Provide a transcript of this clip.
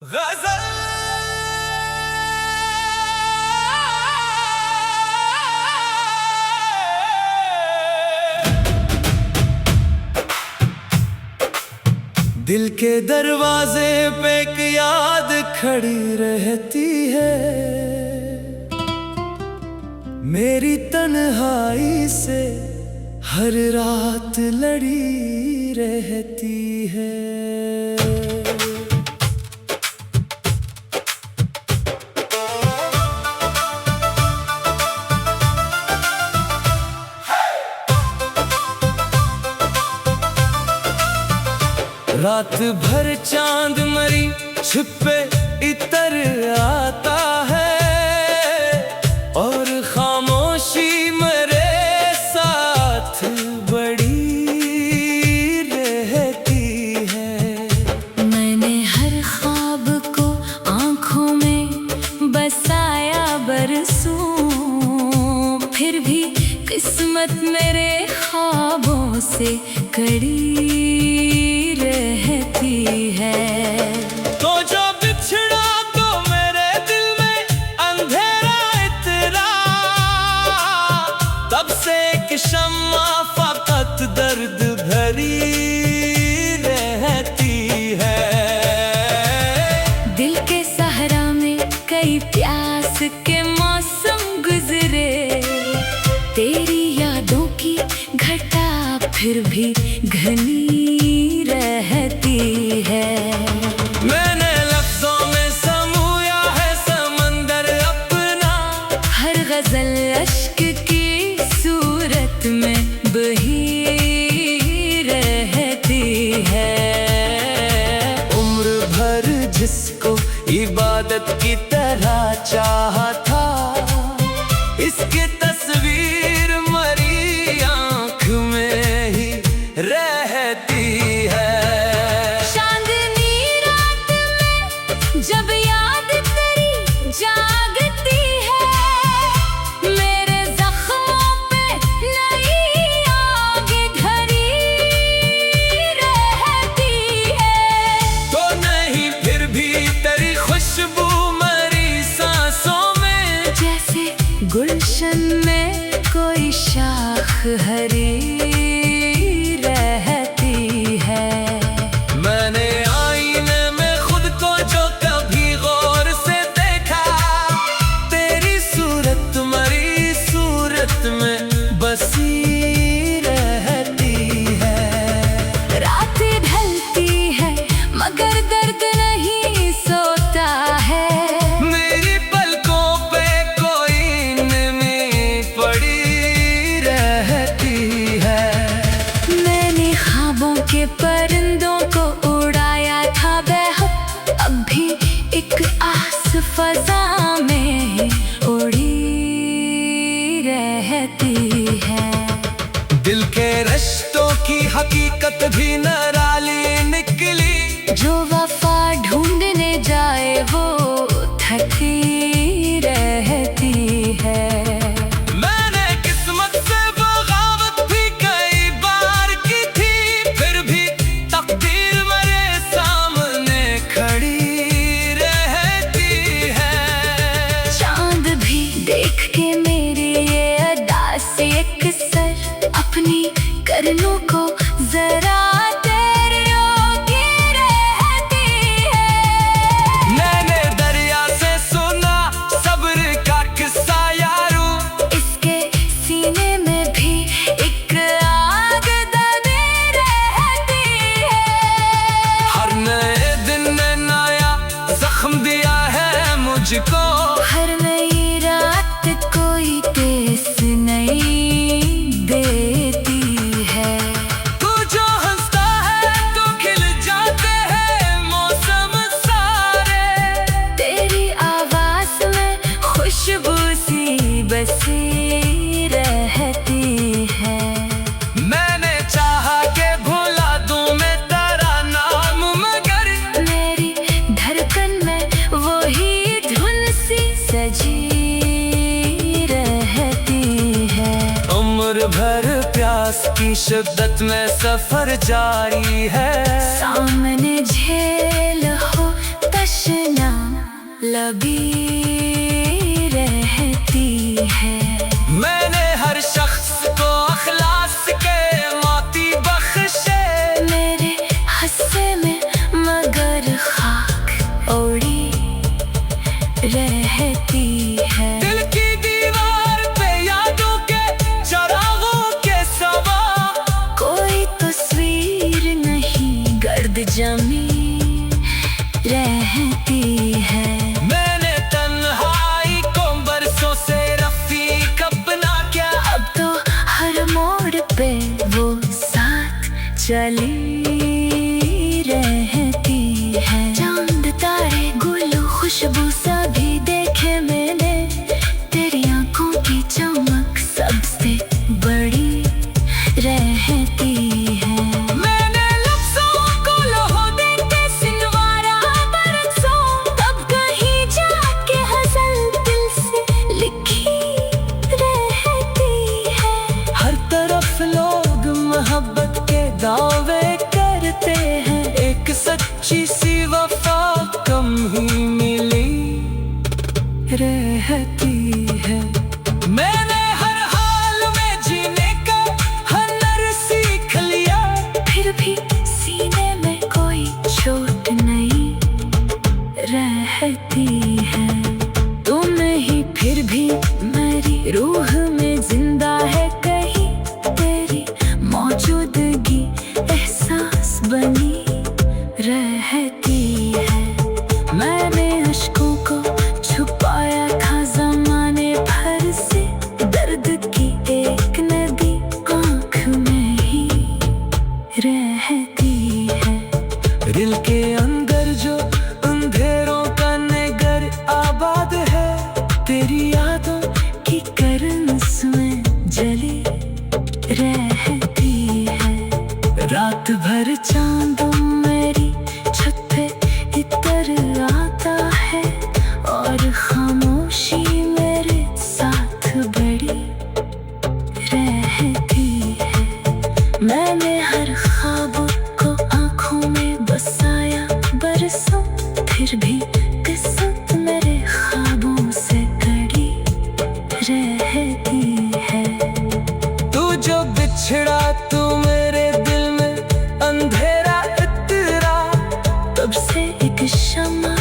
गजल दिल के दरवाजे पे एक याद खड़ी रहती है, मेरी तन्हाई से हर रात लड़ी रहती है। रात भर चांद मरी छिपे इतर आता है और खामोशी मेरे साथ बड़ी रहती है। मैंने हर ख्वाब को आंखों में बसाया बरसों, फिर भी किस्मत मेरे ख्वाबों से कड़ी रहती है। तो जो बिछड़ा तो मेरे दिल में अंधेरा इतरा, तब से एक शम्मा फकत दर्द भरी रहती है। दिल के सहरा में कई प्यास के मौसम गुजरे, तेरी यादों की घटा फिर भी घनी रहती है। मैंने लफ्जों में समूया है समंदर अपना, हर गजल अश्क की सूरत में बही रहती है। उम्र भर जिसको इबादत की तरह चाहा था, इसकी तस्वीर मरी आंख में ही रहती है। चांदनी रात में जब याद तेरी जागती है, मेरे जख्मों पे नई आग धरी रहती है। तो नहीं फिर भी तेरी खुशबू मरी सांसों में, जैसे गुलशन में कोई शाख हरी रहती है। मैंने आईने में खुद को जो कभी गौर से देखा, तेरी सूरत मरी सूरत में बसी रहती है। रात ढलती है मगर दर्द नहीं सोता है, मेरी पलकों पे कोई नमी पड़ी रहती है। मैंने ख्वाबों के परिंदों को उड़ाया था बेहद, अब भी एक आस फजा में उड़ी रहती है। दिल के रिश्तों की हकीकत भी निराली निकली, जो वफा ढूंढने जाए वो थकी रहती है। मैंने किस्मत से बगावत भी कई बार की थी, फिर भी तकदीर मेरे सामने खड़ी रहती है। चांद भी देख के मेरी ये अदा से एक सर अपनी करनों को जरा तेरे योगी रहती है। मैंने दरिया से सुना सब्र का किस्सा यारू, इसके सीने में भी एक आग दबी रहती है। हर नए दिन ने नया जख्म दिया है मुझको, हर नई रात कोई टेस नहीं देती है। तू जो हंसता है तो खिल जाते हैं मौसम सारे, तेरी आवाज में खुशबू सी बसी रहती है। मैंने चाहा के भुला दूं मैं तेरा नाम, मगर मेरी धड़कन में वही धुन सी सजी रहती है। उम्र भर प्यास की शिद्दत में सफर जारी है। सामने झेल हो तश लगी रहती है। मैंने हर शख्स को अखलास के मोती बख्शे, मेरे हस्से में मगर खाक ओढ़ी रहती है। दिल की दीवार पे यादों के चरागों के सवा कोई तस्वीर नहीं, गर्द जमी रहती है। मैंने तन्हाई को बरसों से रफीक अपना क्या, अब तो हर मोड़ पे वो साथ चली रहती है। चांद तारे गुल खुशबू सभी देखे मैंने, तेरी आंखों की चमक सबसे बड़ी रहती है। मैंने लफ्ज़ों को लोहो देके सिलवारा बरसों तब कहीं जाके हज़ल दिल से लिखी रहती है। हर तरफ लोग मोहब्बत के दावे करते हैं, एक सच्ची सी वफा कम ही मिली रहती है। मैंने हर हाल में जीने का हुनर सीख लिया, फिर भी सीने में कोई चोट नहीं रहती है। तुम नहीं फिर भी मेरी रूह में जिंदा है, कहीं तेरी मौजूदगी एहसास बनी रहती है। मैंने अश्कों को छुपाया था ज़माने भर से, दर्द की एक नदी आँख में ही रहती है। दिल के अंदर जो अंधेरों का नगर आबाद है, तेरी यादों की करन्स में जली रहती है। रात भर चांद मेरी छत पे इतर आता है, और खामोशी मेरे साथ बड़ी रहती है। मैंने हर ख्वाब को आँखों में बसाया बरसों, फिर भी किस्मत मेरे ख्वाबों से कड़ी रहती है। तू जो बिछड़ा तू मेरे दिल में अंधेरा इतरा, तब से एक शम्मा